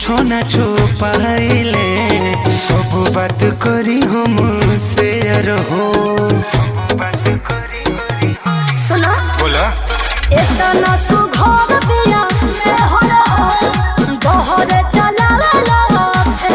कुछो ना छो पाइले सब बात करी हम शेयर हो। सुनो बोला इतना